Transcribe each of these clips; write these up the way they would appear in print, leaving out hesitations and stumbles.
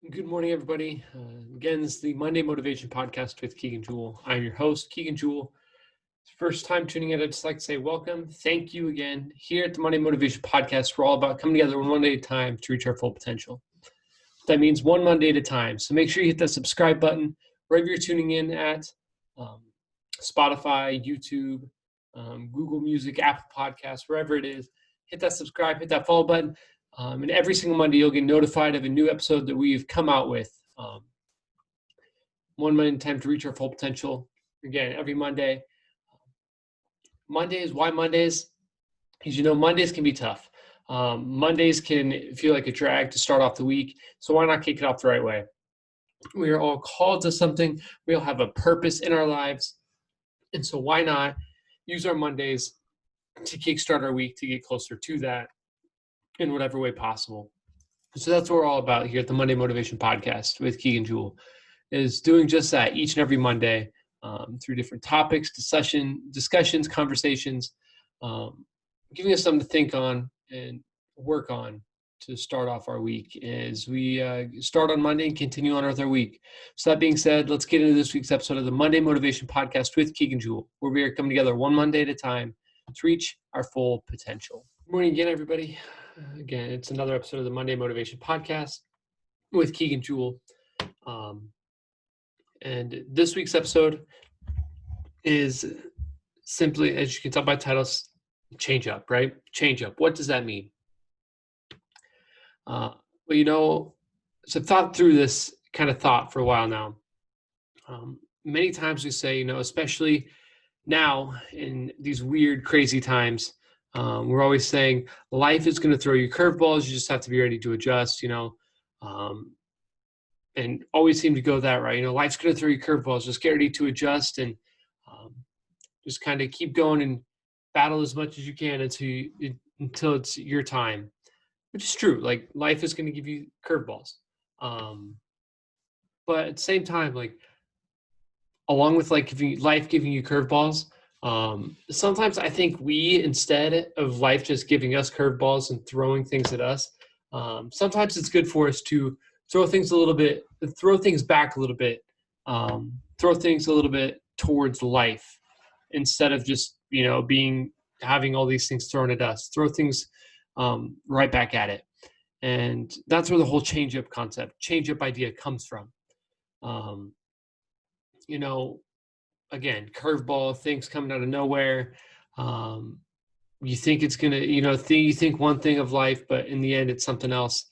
Good morning, everybody. Again, this is the Monday Motivation Podcast with Keegan Jewell. I'm your host, Keegan Jewell. First time tuning in, I'd just like to say welcome. Thank you again. Here at the Monday Motivation Podcast, we're all about coming together one day at a time to reach our full potential. That means one Monday at a time. So make sure you hit that subscribe button wherever you're tuning in at Spotify, YouTube, Google Music, Apple Podcasts, wherever it is. Hit that subscribe, hit that follow button. And every single Monday, you'll get notified of a new episode that we've come out with. One Monday at a time to reach our full potential. Again, every Monday. Mondays, why Mondays? Because, Mondays can be tough. Mondays can feel like a drag to start off the week. So why not kick it off the right way? We are all called to something. We all have a purpose in our lives. And so why not use our Mondays to kickstart our week to get closer to that in whatever way possible. So that's what we're all about here at the Monday Motivation Podcast with Keegan Jewell, is doing just that each and every Monday through different topics, discussions, conversations, giving us something to think on and work on to start off our week as we start on Monday and continue on with our week. So that being said, let's get into this week's episode of the Monday Motivation Podcast with Keegan Jewell, where we are coming together one Monday at a time to reach our full potential. Good morning again, everybody. Again, it's another episode of the Monday Motivation Podcast with Keegan Jewell. And this week's episode is simply, as you can tell by titles, Changeup, right? Changeup. What does that mean? So I've thought through this kind of thought for a while now. Many times we say, especially now in these weird, crazy times, we're always saying life is going to throw you curveballs. You just have to be ready to adjust, and always seem to go that right. Life's going to throw you curveballs. Just get ready to adjust and just kind of keep going and battle as much as you can until it's your time, which is true. Like, life is going to give you curveballs. But at the same time, like, along with life giving you curveballs, sometimes I think we, instead of life just giving us curveballs and throwing things at us, sometimes it's good for us to throw things back a little bit, throw things a little bit towards life instead of just, having all these things thrown at us, throw things right back at it. And that's where the whole change-up idea comes from. Again, curveball, things coming out of nowhere. You think it's going to, you think one thing of life, but in the end it's something else,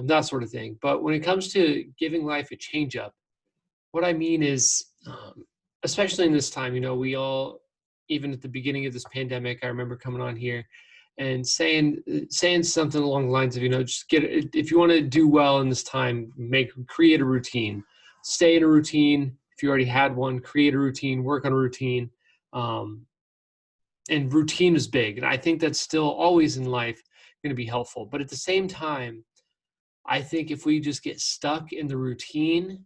that sort of thing. But when it comes to giving life a change up, what I mean is, especially in this time, we all, even at the beginning of this pandemic, I remember coming on here and saying something along the lines of, if you want to do well in this time, create a routine, stay in a routine. If you already had one, create a routine, work on a routine. And routine is big. And I think that's still always in life going to be helpful. But at the same time, I think if we just get stuck in the routine,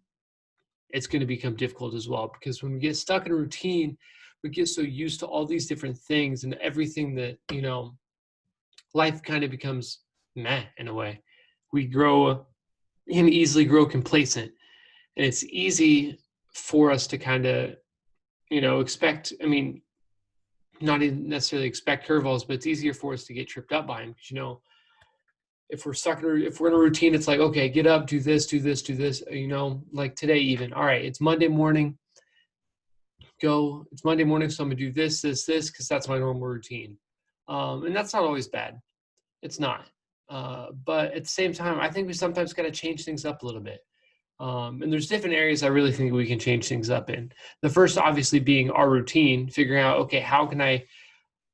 it's going to become difficult as well. Because when we get stuck in a routine, we get so used to all these different things and everything that, life kind of becomes meh in a way. We can easily grow complacent. And it's easy for us to kind of, not even necessarily expect curveballs, but it's easier for us to get tripped up by them. Because, if we're in a routine, it's like, okay, get up, do this, like today even. All right, it's Monday morning. It's Monday morning, so I'm going to do this, because that's my normal routine. And that's not always bad. It's not. But at the same time, I think we sometimes got to change things up a little bit. And there's different areas I really think we can change things up in. The first, obviously, being our routine, figuring out, okay,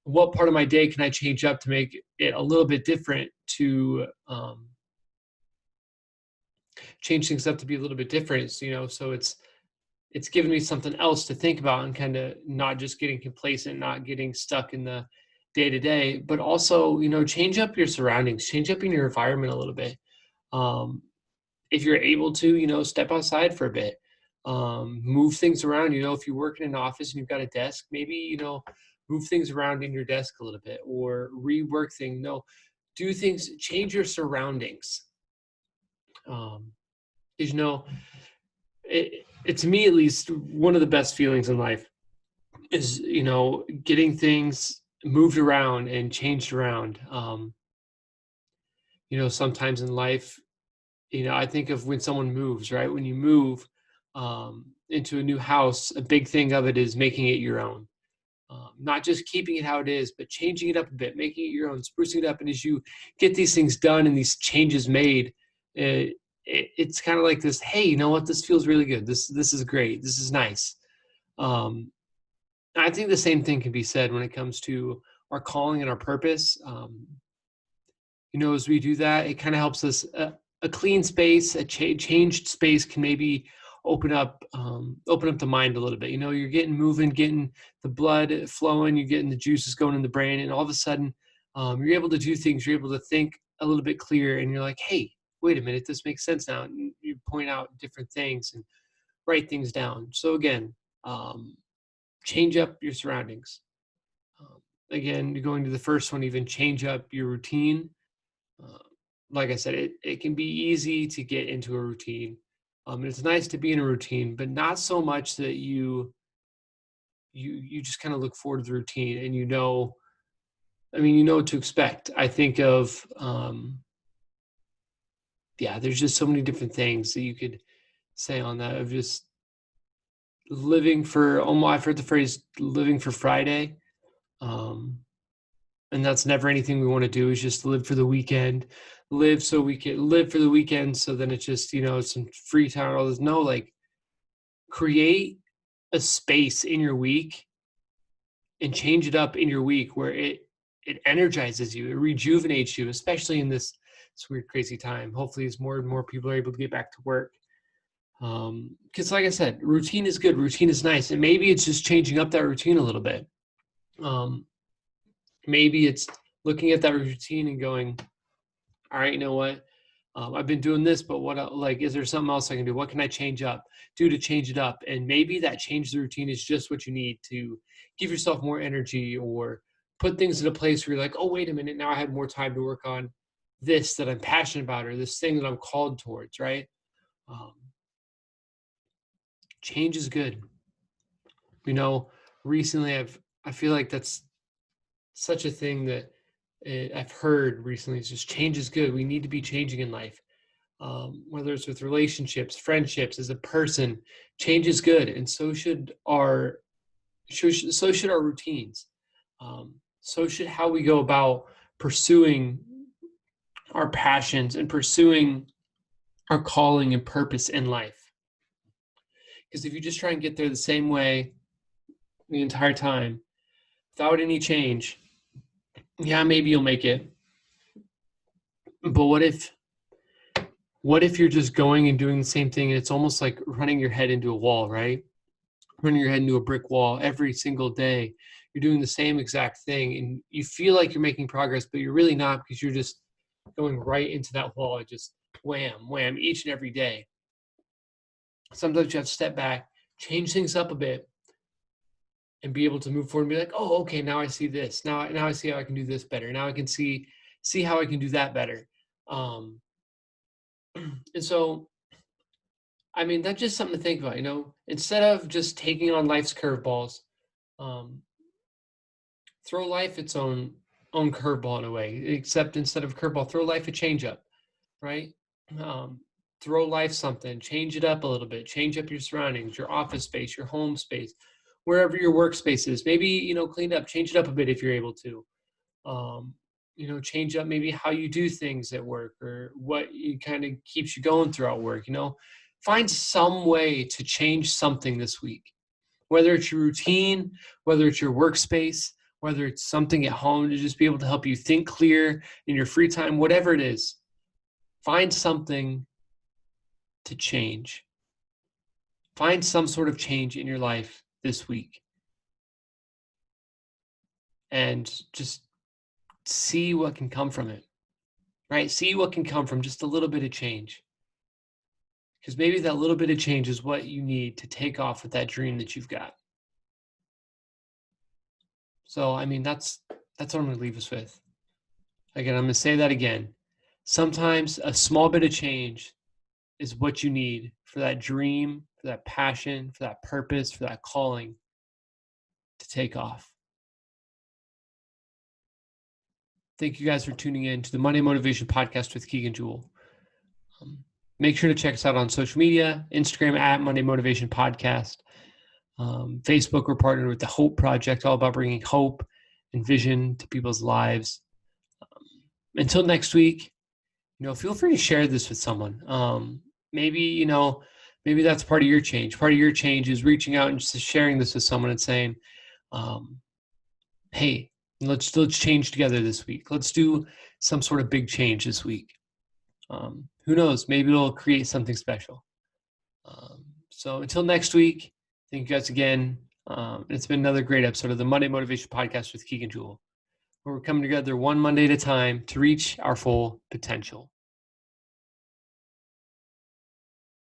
what part of my day can I change up to make it a little bit different, to change things up to be a little bit different, so it's giving me something else to think about and kind of not just getting complacent, not getting stuck in the day-to-day, but also, change up your surroundings, change up your environment a little bit. If you're able to, step outside for a bit, move things around. If you work in an office and you've got a desk, maybe, move things around in your desk a little bit, or rework things. Do things, change your surroundings. Because, to me at least, one of the best feelings in life is, getting things moved around and changed around. Sometimes in life, I think of when someone moves, right? When you move into a new house, a big thing of it is making it your own. Not just keeping it how it is, but changing it up a bit, making it your own, sprucing it up. And as you get these things done and these changes made, it's kind of like this, hey, you know what? This feels really good. This is great. This is nice. Um, I think the same thing can be said when it comes to our calling and our purpose. As we do that, it kind of helps us. A clean space, a changed space can maybe open up the mind a little bit. You're getting moving, getting the blood flowing, you're getting the juices going in the brain, and all of a sudden, you're able to do things. You're able to think a little bit clearer, and you're like, hey, wait a minute, this makes sense now. And you point out different things and write things down. So again, change up your surroundings. Again, going to the first one, even change up your routine. Uh, like I said, it can be easy to get into a routine. And it's nice to be in a routine, but not so much that you just kind of look forward to the routine and you know what to expect. I think of there's just so many different things that you could say on that, of just living for I've heard the phrase living for Friday. Um, and that's never anything we want to do, is just live for the weekend, live so we can live for the weekend. So then it's just, some free time, all this. No, like, create a space in your week and change it up in your week where it energizes you, it rejuvenates you, especially in this weird, crazy time. Hopefully as more and more people are able to get back to work. Because like I said, routine is good, routine is nice. And maybe it's just changing up that routine a little bit. Maybe it's looking at that routine and going, all right, you know what? I've been doing this, but is there something else I can do? What can I change up, do to change it up? And maybe that change the routine is just what you need to give yourself more energy, or put things in a place where you're like, oh, wait a minute, now I have more time to work on this that I'm passionate about, or this thing that I'm called towards, right? Um, Change is good. Recently I feel like that's such a thing that I've heard recently, is just change is good. We need to be changing in life. Whether it's with relationships, friendships, as a person, change is good, and so should our routines. So should how we go about pursuing our passions and pursuing our calling and purpose in life. Because if you just try and get there the same way the entire time without any change, yeah, maybe you'll make it. But what if you're just going and doing the same thing, and it's almost like running your head into a wall, right? Running your head into a brick wall every single day. You're doing the same exact thing, and you feel like you're making progress, but you're really not, because you're just going right into that wall and just wham, wham, each and every day. Sometimes you have to step back, change things up a bit, and be able to move forward and be like, oh, okay, now I see this. Now I see how I can do this better. Now I can see how I can do that better. And so, that's just something to think about, instead of just taking on life's curveballs, um, throw life its own curveball in a way, except instead of curveball, throw life a changeup, right? Um, Throw life something, change it up a little bit, change up your surroundings, your office space, your home space, wherever your workspace is. Maybe, clean it up, change it up a bit if you're able to. Um, Change up maybe how you do things at work, or what kind of keeps you going throughout work. Find some way to change something this week, whether it's your routine, whether it's your workspace, whether it's something at home to just be able to help you think clear in your free time, whatever it is. Find something to change. Find some sort of change in your life this week, and just see what can come from it, right? See what can come from just a little bit of change. Because maybe that little bit of change is what you need to take off with that dream that you've got. So, that's what I'm going to leave us with. Again, I'm going to say that again. Sometimes a small bit of change is what you need for that dream, for that passion, for that purpose, for that calling to take off. Thank you guys for tuning in to the Monday Motivation Podcast with Keegan Jewell. Make sure to check us out on social media, Instagram at Monday Motivation Podcast. Facebook, we're partnered with the Hope Project, all about bringing hope and vision to people's lives. Until next week, feel free to share this with someone. Maybe that's part of your change. Part of your change is reaching out and just sharing this with someone and saying, hey, let's change together this week. Let's do some sort of big change this week. Who knows? Maybe it'll create something special. So until next week, thank you guys again. It's been another great episode of the Monday Motivation Podcast with Keegan Jewell, where we're coming together one Monday at a time to reach our full potential.